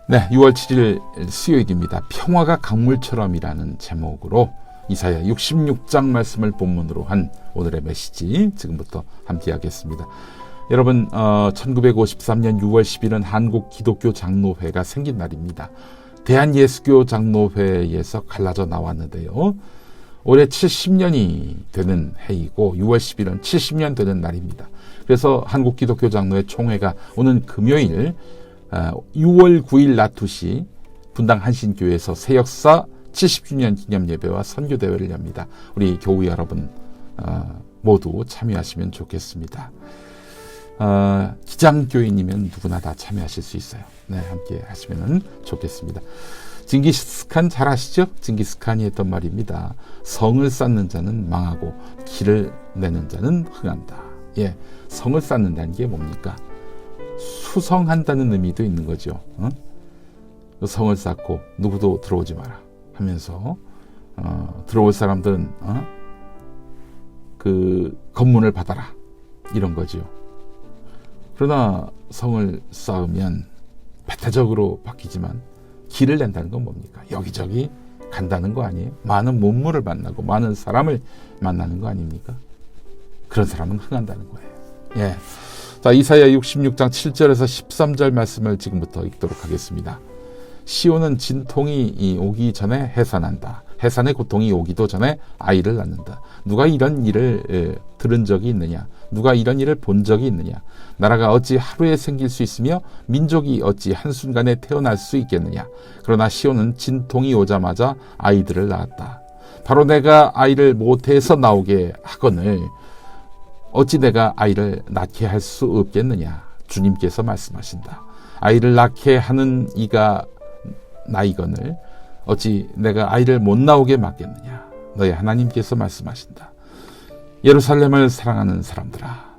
네, 6월 7일 수요일입니다. 평화가 강물처럼이라는 제목으로 이사야 66장 말씀을 본문으로 한 오늘의 메시지 지금부터 함께 하겠습니다. 여러분, 1953년 6월 10일은 한국 기독교 장로회가 생긴 날입니다. 대한예수교 장로회에서 갈라져 나왔는데요. 올해 70년이 되는 해이고 6월 10일은 70년 되는 날입니다. 그래서 한국 기독교 장로회 총회가 오는 금요일 6월 9일 낮 2시 분당 한신교회에서 새역사 70주년 기념예배와 선교대회를 엽니다. 우리 교우 여러분 모두 참여하시면 좋겠습니다. 기장교인이면 누구나 다 참여하실 수 있어요. 네, 함께 하시면 좋겠습니다. 징기스칸 잘 아시죠? 징기스칸이 했던 말입니다. 성을 쌓는 자는 망하고 길을 내는 자는 흥한다. 예, 성을 쌓는다는 게 뭡니까? 수성한다는 의미도 있는 거죠. 성을 쌓고 누구도 들어오지 마라 하면서 들어올 사람들은 그 검문을 받아라 이런 거죠. 그러나 성을 쌓으면 배타적으로 바뀌지만 길을 낸다는 건 뭡니까? 여기저기 간다는 거 아니에요? 많은 문물을 만나고 많은 사람을 만나는 거 아닙니까? 그런 사람은 흥한다는 거예요. 예. 자, 이사야 66장 7절에서 13절 말씀을 지금부터 읽도록 하겠습니다. 시온은 진통이 오기 전에 해산한다. 해산의 고통이 오기도 전에 아이를 낳는다. 누가 이런 일을 들은 적이 있느냐? 누가 이런 일을 본 적이 있느냐? 나라가 어찌 하루에 생길 수 있으며 민족이 어찌 한순간에 태어날 수 있겠느냐? 그러나 시온은 진통이 오자마자 아이들을 낳았다. 바로 내가 아이를 모태에서 나오게 하거늘 어찌 내가 아이를 낳게 할 수 없겠느냐? 주님께서 말씀하신다. 아이를 낳게 하는 이가 나이거늘 어찌 내가 아이를 못 나오게 막겠느냐? 너희 하나님께서 말씀하신다. 예루살렘을 사랑하는 사람들아,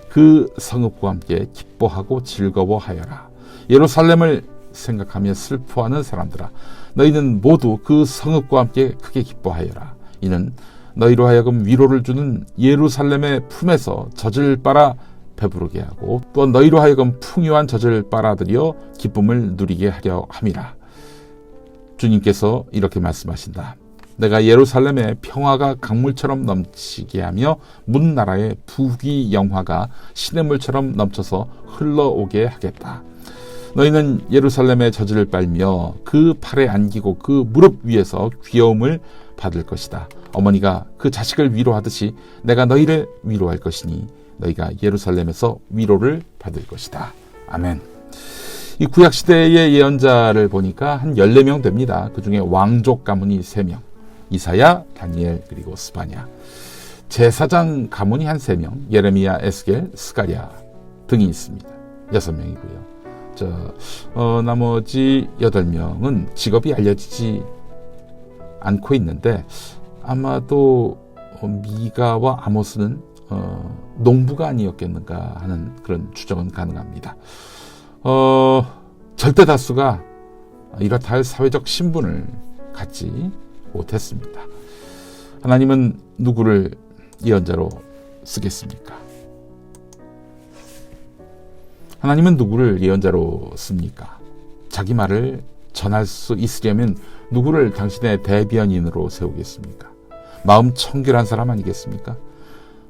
그 성읍과 함께 기뻐하고 즐거워하여라. 예루살렘을 생각하며 슬퍼하는 사람들아, 너희는 모두 그 성읍과 함께 크게 기뻐하여라. 이는 너희로 하여금 위로를 주는 예루살렘의 품에서 젖을 빨아 배부르게 하고 또 너희로 하여금 풍요한 젖을 빨아들여 기쁨을 누리게 하려 함이라. 주님께서 이렇게 말씀하신다. 내가 예루살렘의 평화가 강물처럼 넘치게 하며 문 나라의 부귀 영화가 시냇물처럼 넘쳐서 흘러오게 하겠다. 너희는 예루살렘의 젖을 빨며 그 팔에 안기고 그 무릎 위에서 귀여움을 받을 것이다. 어머니가 그 자식을 위로하듯이 내가 너희를 위로할 것이니 너희가 예루살렘에서 위로를 받을 것이다. 아멘. 이 구약시대의 예언자를 보니까 한 14명 됩니다. 그 중에 왕족 가문이 3명. 이사야, 다니엘, 그리고 스바냐. 제사장 가문이 한 3명. 예레미야, 에스겔, 스가랴 등이 있습니다. 6명이고요. 나머지 8명은 직업이 알려지지 않고 있는데 아마도 미가와 아모스는 농부가 아니었겠는가 하는 그런 추정은 가능합니다. 절대 다수가 이렇다 할 사회적 신분을 갖지 못했습니다. 하나님은 누구를 예언자로 쓰겠습니까? 하나님은 누구를 예언자로 씁니까? 자기 말을 전할 수 있으려면 누구를 당신의 대변인으로 세우겠습니까? 마음 청결한 사람 아니겠습니까?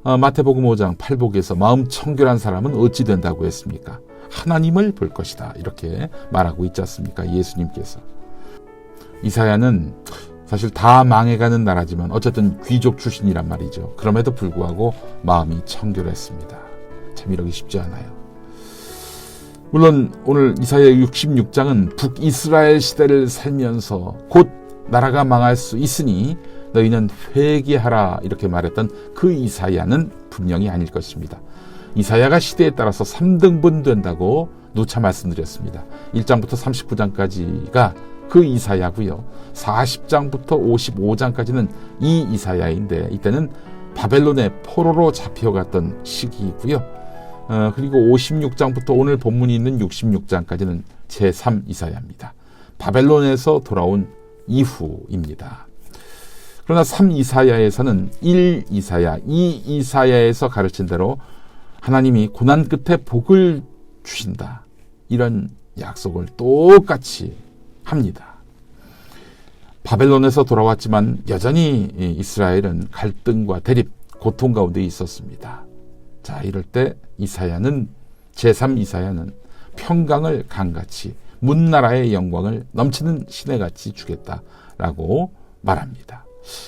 마태복음 5장 8복에서 마음 청결한 사람은 어찌 된다고 했습니까? 하나님을 볼 것이다. 이렇게 말하고 있지 않습니까? 예수님께서. 이사야는 사실 다 망해가는 나라지만 어쨌든 귀족 출신이란 말이죠. 그럼에도 불구하고 마음이 청결했습니다. 참 이러기 쉽지 않아요. 물론 오늘 이사야 66장은 북이스라엘 시대를 살면서 곧 나라가 망할 수 있으니 너희는 회개하라 이렇게 말했던 그 이사야는 분명히 아닐 것입니다. 이사야가 시대에 따라서 3등분 된다고 누차 말씀드렸습니다. 1장부터 39장까지가 그 이사야고요. 40장부터 55장까지는 이 이사야인데 이때는 바벨론의 포로로 잡혀갔던 시기이고요. 그리고 56장부터 오늘 본문이 있는 66장까지는 제3 이사야입니다. 바벨론에서 돌아온 이후입니다. 그러나 3 이사야에서는 1 이사야, 2 이사야에서 가르친 대로 하나님이 고난 끝에 복을 주신다. 이런 약속을 똑같이 합니다. 바벨론에서 돌아왔지만 여전히 이스라엘은 갈등과 대립, 고통 가운데 있었습니다. 자, 이럴 때 제3 이사야는 평강을 강같이 문나라의 영광을 넘치는 시내같이 주겠다라고 말합니다.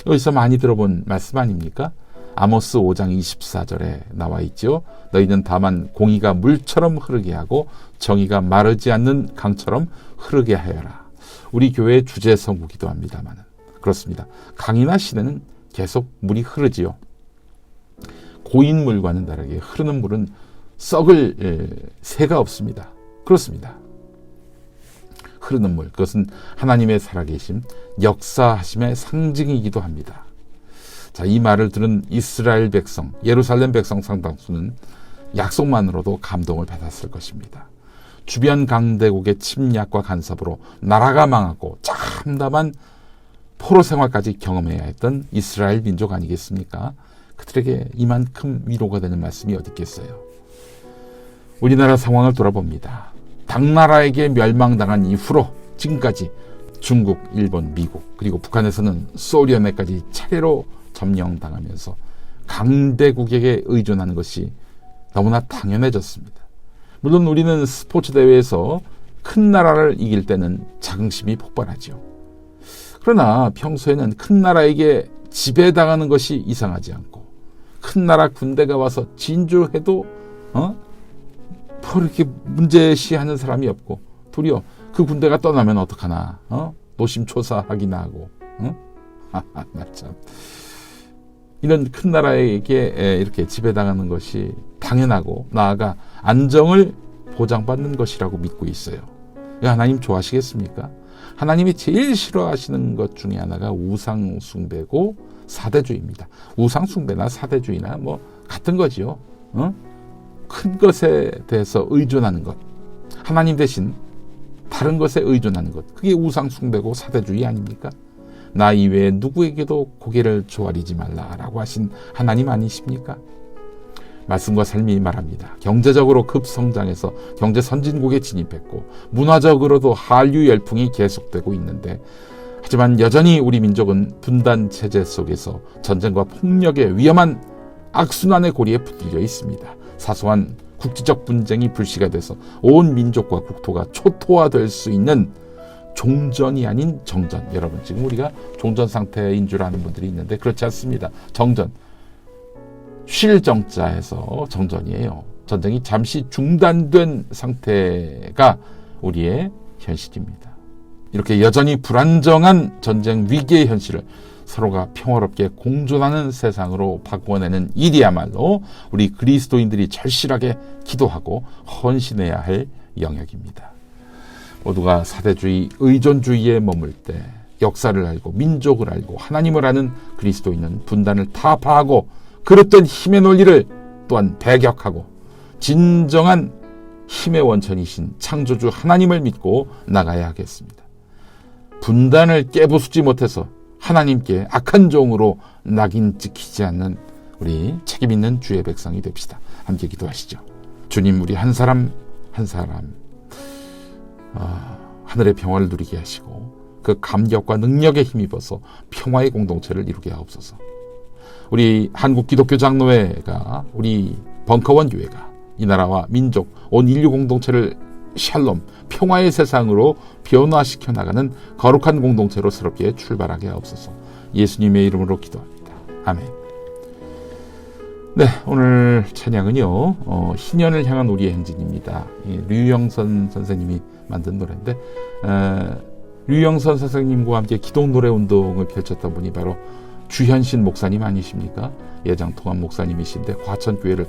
여기서 많이 들어본 말씀 아닙니까? 아모스 5장 24절에 나와 있죠. 너희는 다만 공의가 물처럼 흐르게 하고 정의가 마르지 않는 강처럼 흐르게 하여라. 우리 교회의 주제 선구기도 합니다만 그렇습니다. 강이나 시내는 계속 물이 흐르지요. 고인 물과는 다르게 흐르는 물은 썩을 새가 없습니다. 그렇습니다. 흐르는 물, 그것은 하나님의 살아계심, 역사하심의 상징이기도 합니다. 자, 이 말을 들은 이스라엘 백성, 예루살렘 백성 상당수는 약속만으로도 감동을 받았을 것입니다. 주변 강대국의 침략과 간섭으로 나라가 망하고 참담한 포로 생활까지 경험해야 했던 이스라엘 민족 아니겠습니까? 그들에게 이만큼 위로가 되는 말씀이 어디 있겠어요? 우리나라 상황을 돌아봅니다. 당나라에게 멸망당한 이후로 지금까지 중국, 일본, 미국 그리고 북한에서는 소련에까지 차례로 점령당하면서 강대국에게 의존하는 것이 너무나 당연해졌습니다. 물론 우리는 스포츠 대회에서 큰 나라를 이길 때는 자긍심이 폭발하죠. 그러나 평소에는 큰 나라에게 지배당하는 것이 이상하지 않고 큰 나라 군대가 와서 진주해도 이렇게 문제시하는 사람이 없고 도리어 그 군대가 떠나면 어떡하나 노심초사하기나 하고 참 이런 큰 나라에게 이렇게 지배당하는 것이 당연하고 나아가 안정을 보장받는 것이라고 믿고 있어요. 하나님 좋아하시겠습니까? 하나님이 제일 싫어하시는 것 중에 하나가 우상 숭배고 사대주의입니다. 우상 숭배나 사대주의나 뭐 같은 거지요. 큰 것에 대해서 의존하는 것, 하나님 대신 다른 것에 의존하는 것, 그게 우상 숭배고 사대주의 아닙니까? 나 이외에 누구에게도 고개를 조아리지 말라라고 하신 하나님 아니십니까? 말씀과 삶이 말합니다. 경제적으로 급성장해서 경제 선진국에 진입했고 문화적으로도 한류 열풍이 계속되고 있는데 하지만 여전히 우리 민족은 분단 체제 속에서 전쟁과 폭력의 위험한 악순환의 고리에 붙들려 있습니다. 사소한 국지적 분쟁이 불씨가 돼서 온 민족과 국토가 초토화될 수 있는 종전이 아닌 정전. 여러분 지금 우리가 종전 상태인 줄 아는 분들이 있는데 그렇지 않습니다. 정전. 쉴 정자에서 정전이에요. 전쟁이 잠시 중단된 상태가 우리의 현실입니다. 이렇게 여전히 불안정한 전쟁 위기의 현실을 서로가 평화롭게 공존하는 세상으로 바꿔내는 일이야말로 우리 그리스도인들이 절실하게 기도하고 헌신해야 할 영역입니다. 모두가 사대주의, 의존주의에 머물 때 역사를 알고 민족을 알고 하나님을 아는 그리스도인은 분단을 타파하고 그릇된 힘의 논리를 또한 배격하고 진정한 힘의 원천이신 창조주 하나님을 믿고 나가야 하겠습니다. 분단을 깨부수지 못해서 하나님께 악한 종으로 낙인 찍히지 않는 우리 책임있는 주의 백성이 됩시다. 함께 기도하시죠. 주님, 우리 한 사람 한 사람 하늘의 평화를 누리게 하시고 그 감격과 능력에 힘입어서 평화의 공동체를 이루게 하옵소서. 우리 한국 기독교 장로회가 우리 벙커원 교회가 이 나라와 민족 온 인류 공동체를 샬롬 평화의 세상으로 변화시켜 나가는 거룩한 공동체로 새롭게 출발하게 하옵소서. 예수님의 이름으로 기도합니다. 아멘. 네, 오늘 찬양은요 희년을 향한 우리의 행진입니다. 류영선 선생님이 만든 노래인데 류영선 선생님과 함께 기독 노래 운동을 펼쳤던 분이 바로 주현신 목사님 아니십니까? 예장통합 목사님이신데 과천교회를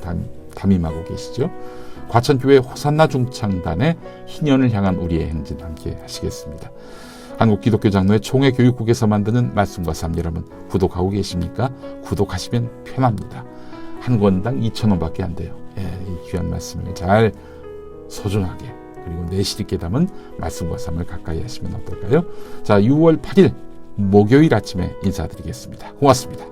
담임하고 계시죠. 과천교회 호산나 중창단의 희년을 향한 우리의 행진 함께 하시겠습니다. 한국 기독교 장로회 총회 교육국에서 만드는 말씀과 삶, 여러분 구독하고 계십니까? 구독하시면 편합니다. 한 권당 2,000원밖에 안 돼요. 이 귀한 말씀을 잘 소중하게 그리고 내실 있게 담은 말씀과 삶을 가까이 하시면 어떨까요? 자, 6월 8일 목요일 아침에 인사드리겠습니다. 고맙습니다.